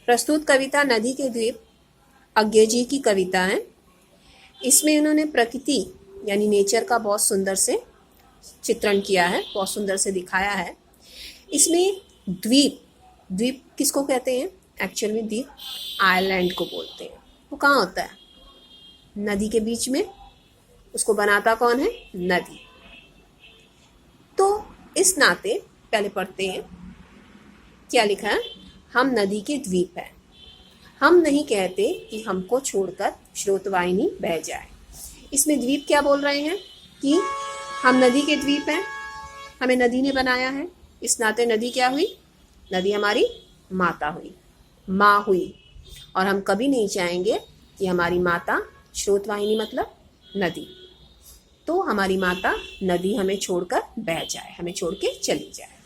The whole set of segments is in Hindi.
प्रस्तुत कविता नदी के द्वीप अज्ञे जी की कविता है। इसमें उन्होंने प्रकृति यानी नेचर का बहुत सुंदर से चित्रण किया है, बहुत सुंदर से दिखाया है। इसमें द्वीप, द्वीप किसको कहते हैं? एक्चुअल में द्वीप आइलैंड को बोलते हैं। वो कहाँ होता है? नदी के बीच में। उसको बनाता कौन है? नदी। तो इस नाते पहले पढ़ते हैं क्या लिखा है। हम नदी के द्वीप हैं, हम नहीं कहते कि हमको छोड़कर स्रोतवाहिनी बह जाए। इसमें द्वीप क्या बोल रहे हैं कि हम नदी के द्वीप हैं, हमें नदी ने बनाया है। इस नाते नदी क्या हुई? नदी हमारी माता हुई, माँ हुई। और हम कभी नहीं चाहेंगे कि हमारी माता स्रोतवाहिनी मतलब नदी, तो हमारी माता नदी हमें छोड़कर बह जाए, हमें छोड़ के चली जाए।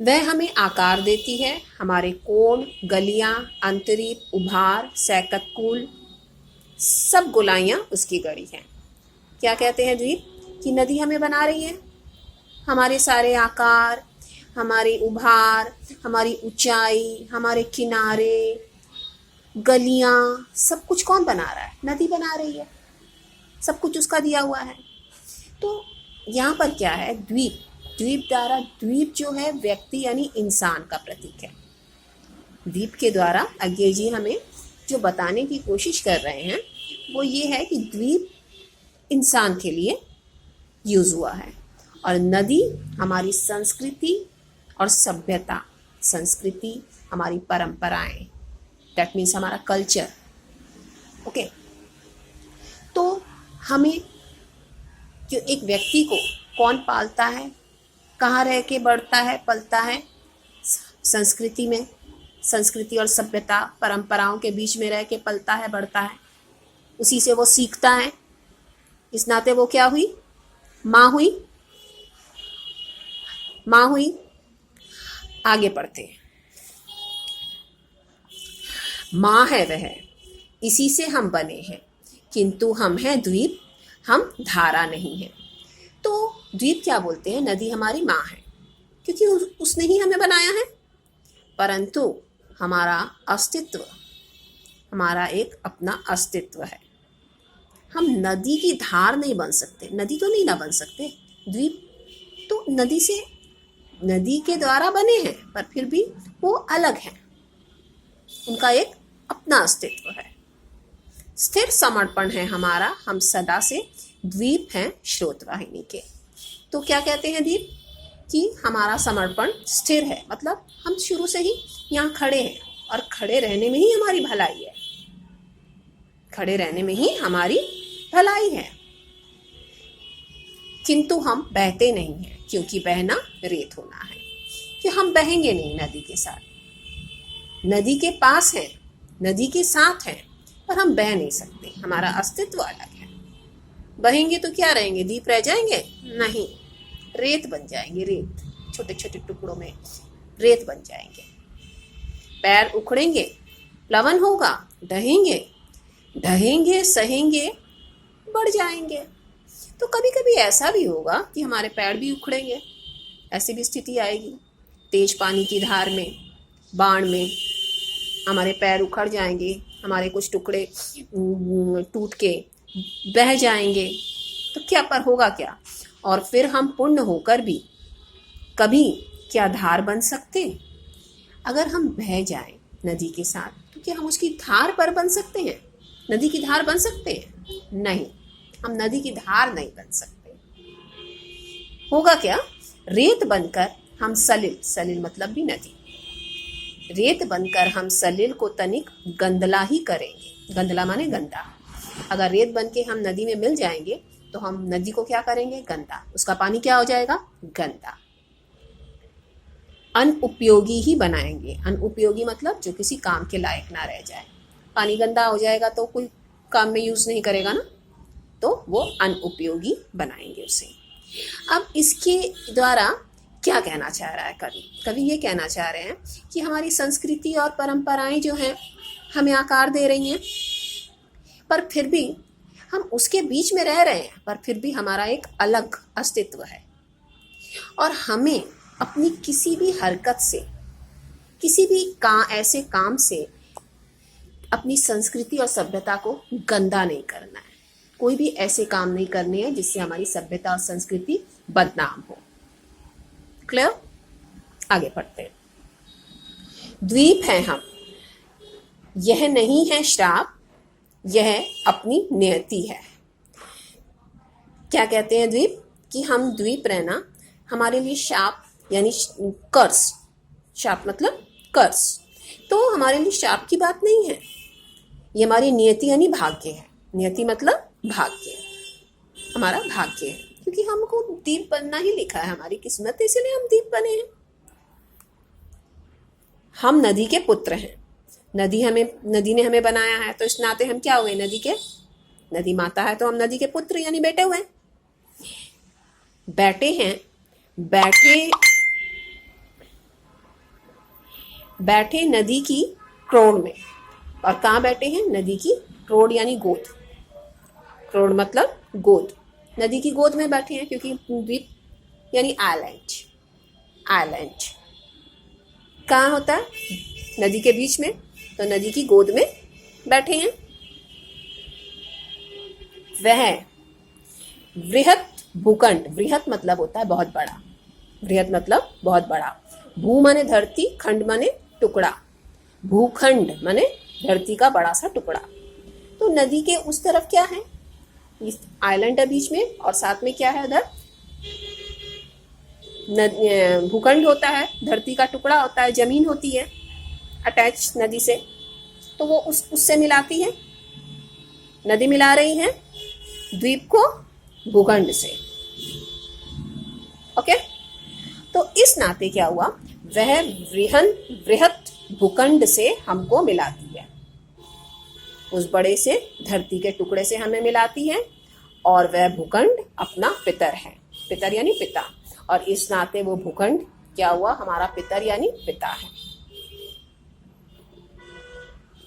वह हमें आकार देती है, हमारे कोण, गलियां, अंतरीप, उभार, सैकतकूल, सब गोलाइयाँ उसकी गढ़ी हैं। क्या कहते हैं द्वीप? कि नदी हमें बना रही है। हमारे सारे आकार, हमारे उभार, हमारी ऊंचाई, हमारे किनारे, गलियां, सब कुछ कौन बना रहा है? नदी बना रही है। सब कुछ उसका दिया हुआ है। तो यहाँ पर क्या है? द्वीप, द्वीप द्वारा, द्वीप जो है व्यक्ति यानी इंसान का प्रतीक है। द्वीप के द्वारा अज्ञे जी हमें जो बताने की कोशिश कर रहे हैं वो ये है कि द्वीप इंसान के लिए यूज हुआ है और नदी हमारी संस्कृति और सभ्यता, संस्कृति हमारी परंपराएं, दैट मीन्स हमारा कल्चर। ओके, तो हमें जो एक व्यक्ति को कौन पालता है, कहाँ रह के बढ़ता है, पलता है? संस्कृति में, संस्कृति और सभ्यता, परंपराओं के बीच में रह के पलता है, बढ़ता है। उसी से वो सीखता है। इस नाते वो क्या हुई? माँ हुई, माँ हुई। आगे पढ़ते हैं। माँ है वह, इसी से हम बने हैं, किंतु हम हैं द्वीप, हम धारा नहीं है। तो द्वीप क्या बोलते हैं? नदी हमारी माँ है क्योंकि उसने ही हमें बनाया है, परंतु हमारा अस्तित्व, हमारा एक अपना अस्तित्व है। हम नदी की धार नहीं बन सकते, नदी तो नहीं ना बन सकते। द्वीप तो नदी से, नदी के द्वारा बने हैं, पर फिर भी वो अलग हैं, उनका एक अपना अस्तित्व है। स्थिर समर्पण है हमारा, हम सदा से द्वीप हैं स्रोतवाहिनी के। तो क्या कहते हैं द्वीप? कि हमारा समर्पण स्थिर है, मतलब हम शुरू से ही यहाँ खड़े हैं और खड़े रहने में ही हमारी भलाई है, खड़े रहने में ही हमारी भलाई है। किंतु हम बहते नहीं हैं, क्योंकि बहना रेत होना है, कि हम बहेंगे नहीं नदी के साथ। नदी के पास है, नदी के साथ है, पर हम बह नहीं सकते, हमारा अस्तित्व अलग है। बहेंगे तो क्या रहेंगे? द्वीप रह जाएंगे? नहीं, रेत बन जाएंगे, रेत, छोटे छोटे टुकड़ों में रेत बन जाएंगे। पैर उखड़ेंगे, प्लवन होगा, ढहेंगे, ढहेंगे, सहेंगे, बढ़ जाएंगे। तो कभी कभी ऐसा भी होगा कि हमारे पैर भी उखड़ेंगे, ऐसी भी स्थिति आएगी। तेज पानी की धार में, बाढ़ में हमारे पैर उखड़ जाएंगे, हमारे कुछ टुकड़े टूट के बह जाएंगे। तो क्या पर होगा क्या? और फिर हम पूर्ण होकर भी कभी क्या धार बन सकते? अगर हम बह जाएं नदी के साथ, तो क्या हम उसकी धार पर बन सकते हैं? नदी की धार बन सकते हैं? नहीं, हम नदी की धार नहीं बन सकते। होगा क्या? रेत बनकर हम सलिल, सलिल मतलब भी नदी, रेत बनकर हम सलिल को तनिक गंदला ही करेंगे। गंदला माने गंदा। अगर रेत बन के हम नदी में मिल जाएंगे तो हम नदी को क्या करेंगे? गंदा। उसका पानी क्या हो जाएगा? गंदा। अनुपयोगी ही बनाएंगे। अनुपयोगी मतलब जो किसी काम के लायक ना रह जाए। पानी गंदा हो जाएगा तो कोई काम में यूज नहीं करेगा ना, तो वो अनुपयोगी बनाएंगे उसे। अब इसके द्वारा क्या कहना चाह रहा है कवि? कवि ये कहना चाह रहे हैं कि हमारी संस्कृति और परंपराएं जो हैं हमें आकार दे रही हैं, पर फिर भी हम उसके बीच में रह रहे हैं, पर फिर भी हमारा एक अलग अस्तित्व है। और हमें अपनी किसी भी हरकत से किसी भी ऐसे काम से अपनी संस्कृति और सभ्यता को गंदा नहीं करना है। कोई भी ऐसे काम नहीं करने हैं जिससे हमारी सभ्यता और संस्कृति बदनाम हो। क्लियर? आगे पढ़ते हैं। द्वीप हैं हम, यह नहीं है श्राप, यह अपनी नियति है। क्या कहते हैं द्वीप? कि हम द्वीप रहना हमारे लिए शाप यानी कर्स। शाप मतलब कर्स। तो हमारे लिए शाप की बात नहीं है, ये हमारी नियति यानी भाग्य है। नियति मतलब भाग्य, हमारा भाग्य है, क्योंकि हमको द्वीप बनना ही लिखा है, हमारी किस्मत है, इसलिए हम द्वीप बने हैं। हम नदी के पुत्र हैं। नदी ने हमें बनाया है, तो इस नाते हम क्या हुए? नदी माता है तो हम नदी के पुत्र यानी बेटे हुए। बैठे हैं, बैठे नदी की क्रोड़ में। और कहाँ बैठे हैं? नदी की क्रोड़ यानी गोद। क्रोड़ मतलब गोद। नदी की गोद में बैठे हैं, क्योंकि द्वीप यानी आइलैंड कहाँ होता है? नदी के बीच में, तो नदी की गोद में बैठे हैं। वह वृहत भूखंड, वृहत मतलब होता है बहुत बड़ा, वृहत मतलब बहुत बड़ा। भू माने धरती, खंड माने टुकड़ा। भूखंड माने धरती का बड़ा सा टुकड़ा। तो नदी के उस तरफ क्या है? इस आइलैंड है बीच में, और साथ में क्या है? उधर भूखंड होता है, धरती का टुकड़ा होता है, जमीन होती है अटैच नदी से, तो वो उससे मिलाती है। नदी मिला रही है द्वीप को भूखंड से। ओके, तो इस नाते क्या हुआ? वह वृहत भूखंड से हमको मिलाती है, उस बड़े से धरती के टुकड़े से हमें मिलाती है, और वह भूखंड अपना पितर है। पितर यानी पिता, और इस नाते वो भूखंड क्या हुआ? हमारा पितर यानी पिता है।